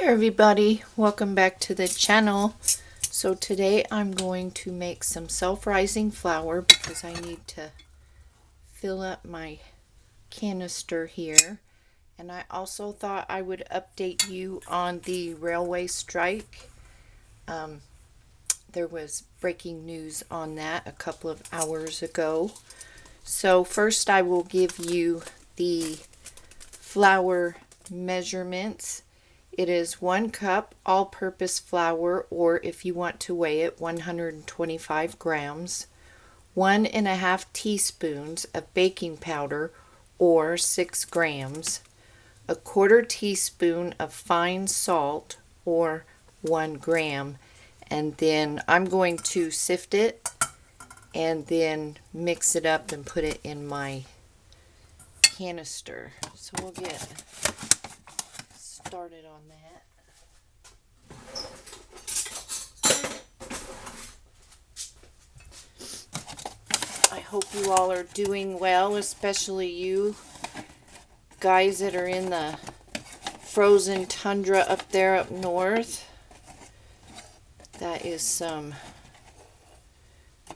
Everybody, welcome back to the channel. So today I'm going to make some self-rising flour because I need to fill up my canister here. And I also thought I would update you on the railway strike. There was breaking news on that a couple of hours ago. So first I will give you the flour measurements. It is 1 cup all-purpose flour, or if you want to weigh it, 125 grams, 1½ teaspoons of baking powder, or 6 grams, 1/4 teaspoon of fine salt, or 1 gram, and then I'm going to sift it and then mix it up and put it in my canister. So we'll get started on that. I hope you all are doing well, especially you guys that are in the frozen tundra up there up north. That is some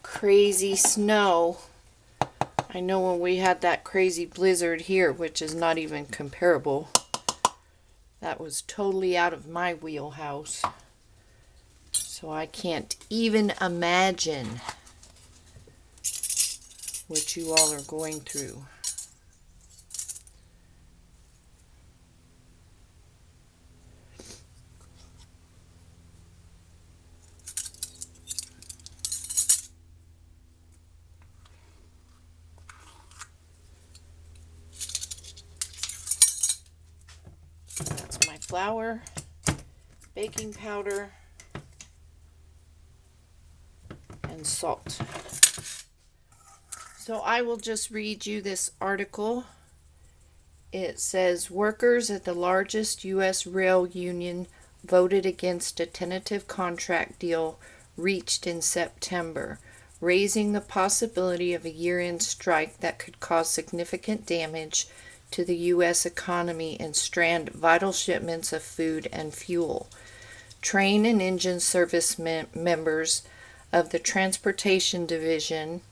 crazy snow. I know when we had that crazy blizzard here, which is not even comparable, that was totally out of my wheelhouse. So I can't even imagine what you all are going through. That's my flour, baking powder, and salt. So I will just read you this article. It says, workers at the largest U.S. rail union voted against a tentative contract deal reached in September, raising the possibility of a year-end strike that could cause significant damage to the U.S. economy and strand vital shipments of food and fuel. Train and engine service members of the Transportation Division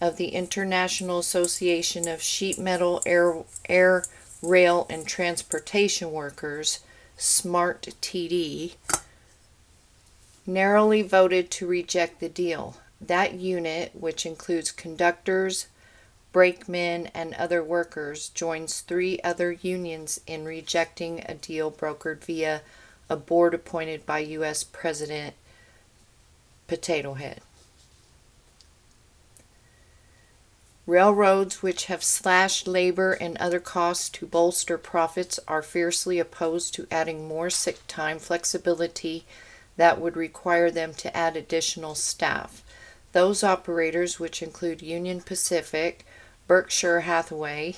of the International Association of Sheet Metal, Air, Rail, and Transportation Workers, SMART-TD, narrowly voted to reject the deal. That unit, which includes conductors, brakemen, and other workers, joins 3 other unions in rejecting a deal brokered via a board appointed by U.S. President Potato Head. Railroads, which have slashed labor and other costs to bolster profits, are fiercely opposed to adding more sick time flexibility that would require them to add additional staff. Those operators, which include Union Pacific, Berkshire Hathaway,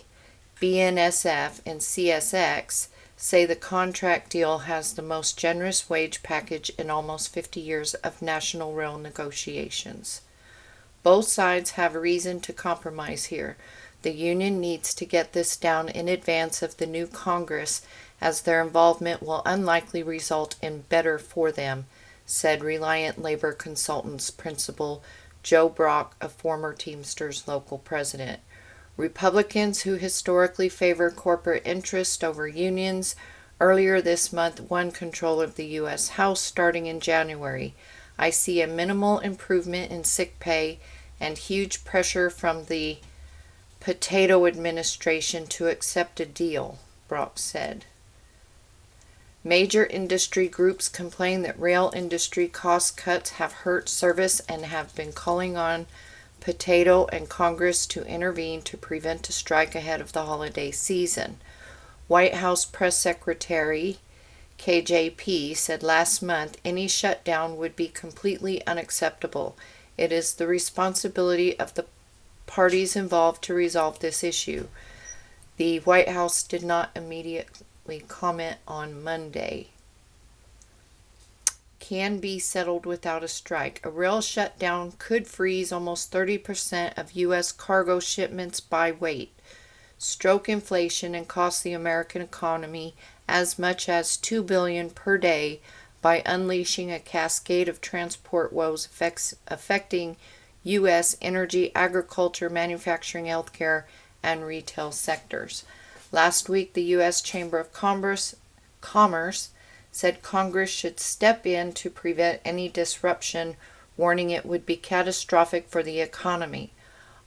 BNSF, and CSX, say the contract deal has the most generous wage package in almost 50 years of national rail negotiations. Both sides have reason to compromise here. The union needs to get this down in advance of the new Congress, as their involvement will unlikely result in better for them, said Reliant Labor Consultants Principal Joe Brock, a former Teamsters local president. Republicans, who historically favor corporate interest over unions, earlier this month won control of the U.S. House starting in January. I see a minimal improvement in sick pay and huge pressure from the Potato administration to accept a deal, Brock said. Major industry groups complain that rail industry cost cuts have hurt service and have been calling on Potato and Congress to intervene to prevent a strike ahead of the holiday season. White House Press Secretary KJP said last month any shutdown would be completely unacceptable. It is the responsibility of the parties involved to resolve this issue. The White House did not immediately comment on Monday. Can be settled without a strike. A rail shutdown could freeze almost 30% of U.S. cargo shipments by weight, stroke inflation, and cost the American economy as much as $2 billion per day by unleashing a cascade of transport woes affecting U.S. energy, agriculture, manufacturing, healthcare, and retail sectors. Last week, the U.S. Chamber of Commerce said Congress should step in to prevent any disruption, warning it would be catastrophic for the economy.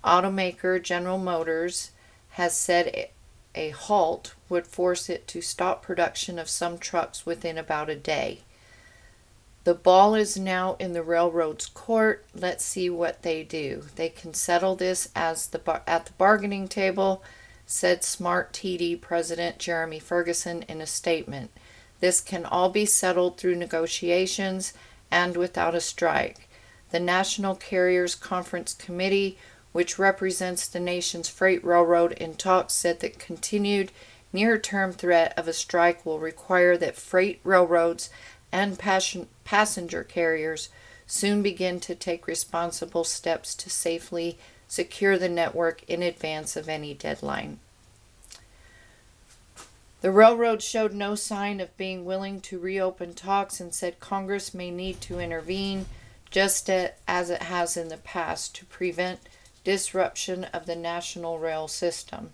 Automaker General Motors has said a halt would force it to stop production of some trucks within about a day. The ball is now in the railroad's court. Let's see what they do. They can settle this at the bargaining table, said SMART-TD President Jeremy Ferguson in a statement. This can all be settled through negotiations and without a strike. The National Carriers Conference Committee, which represents the nation's freight railroad in talks, said that continued near-term threat of a strike will require that freight railroads and passenger carriers soon begin to take responsible steps to safely secure the network in advance of any deadline. The railroad showed no sign of being willing to reopen talks and said Congress may need to intervene, just as it has in the past, to prevent disruption of the national rail system.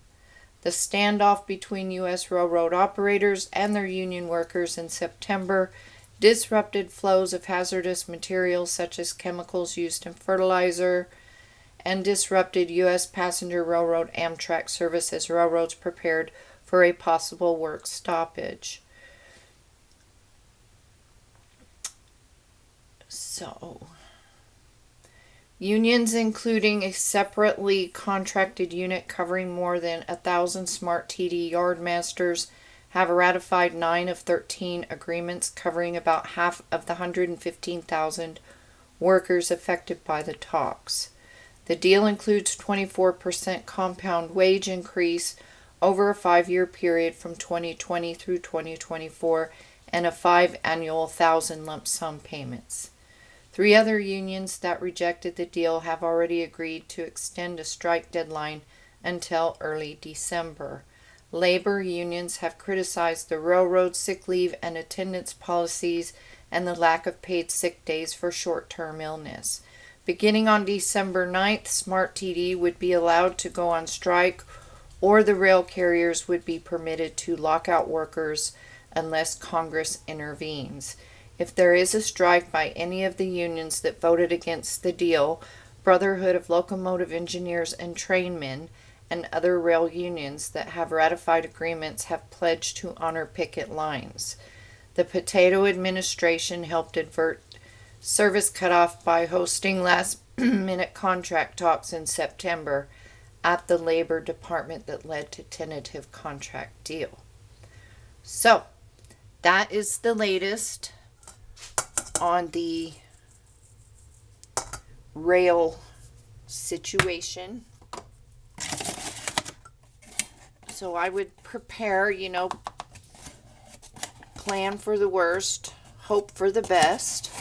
The standoff between U.S. railroad operators and their union workers in September disrupted flows of hazardous materials such as chemicals used in fertilizer, and disrupted U.S. passenger railroad Amtrak service as railroads prepared for a possible work stoppage. So, unions, including a separately contracted unit covering more than 1,000 SMART-TD yardmasters, have ratified 9 of 13 agreements covering about half of the 115,000 workers affected by the talks. The deal includes 24% compound wage increase over a 5-year period from 2020 through 2024 and a 5 annual 1,000 lump sum payments. 3 other unions that rejected the deal have already agreed to extend a strike deadline until early December. Labor unions have criticized the railroad sick leave and attendance policies and the lack of paid sick days for short-term illness. Beginning on December 9th, SMART-TD would be allowed to go on strike, or the rail carriers would be permitted to lock out workers unless Congress intervenes. If there is a strike by any of the unions that voted against the deal, Brotherhood of Locomotive Engineers and Trainmen and other rail unions that have ratified agreements have pledged to honor picket lines. The Potato administration helped avert service cutoff by hosting last-minute contract talks in September at the Labor Department that led to tentative contract deal. So, that is the latest on the rail situation. So I would prepare, plan for the worst, hope for the best,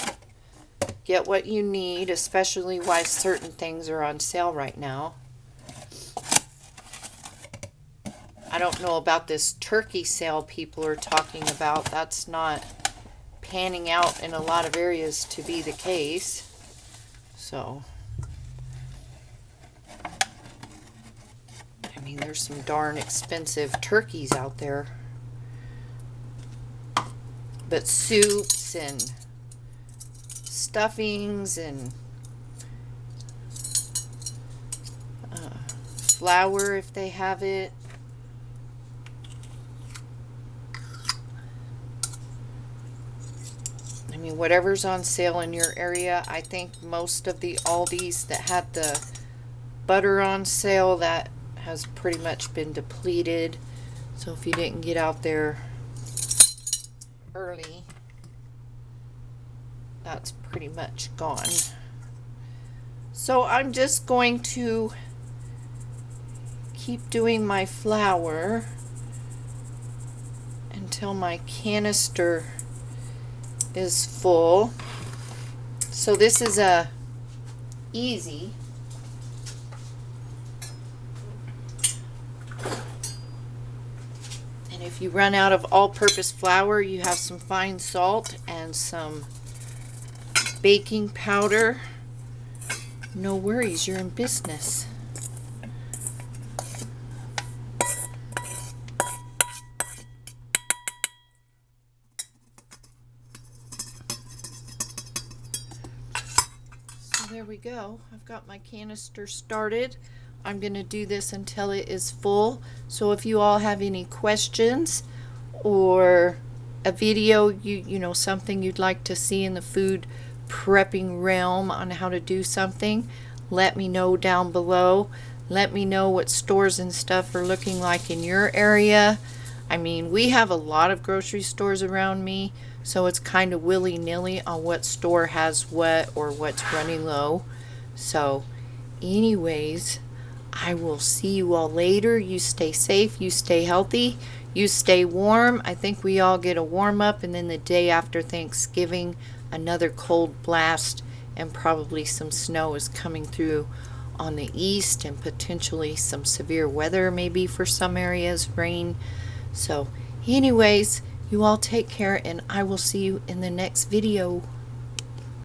get what you need, especially why certain things are on sale right now. I don't know about this turkey sale people are talking about. That's not panning out in a lot of areas to be the case. So, I mean, there's some darn expensive turkeys out there. But soups and stuffings and flour, if they have it. I mean, whatever's on sale in your area. I think most of the Aldis that had the butter on sale, that has pretty much been depleted. So if you didn't get out there early, that's pretty much gone. So I'm just going to keep doing my flour until my canister is full. So this is a easy. And if If you run out of all-purpose flour, you have some fine salt and some baking powder. No worries, you're in business. So there we go. I've got my canister started. I'm going to do this until it is full. So if you all have any questions or a video, you know, something you'd like to see in the food prepping realm on how to do something, let me know down below. Let me know what stores and stuff are looking like in your area. I mean, we have a lot of grocery stores around me, so it's kind of willy-nilly on what store has what or what's running low. So anyways, I will see you all later. You stay safe, you stay healthy, you stay warm. I think we all get a warm up, and then the day after Thanksgiving, another cold blast and probably some snow is coming through on the east, and potentially some severe weather maybe for some areas, rain. So anyways, you all take care, and I will see you in the next video.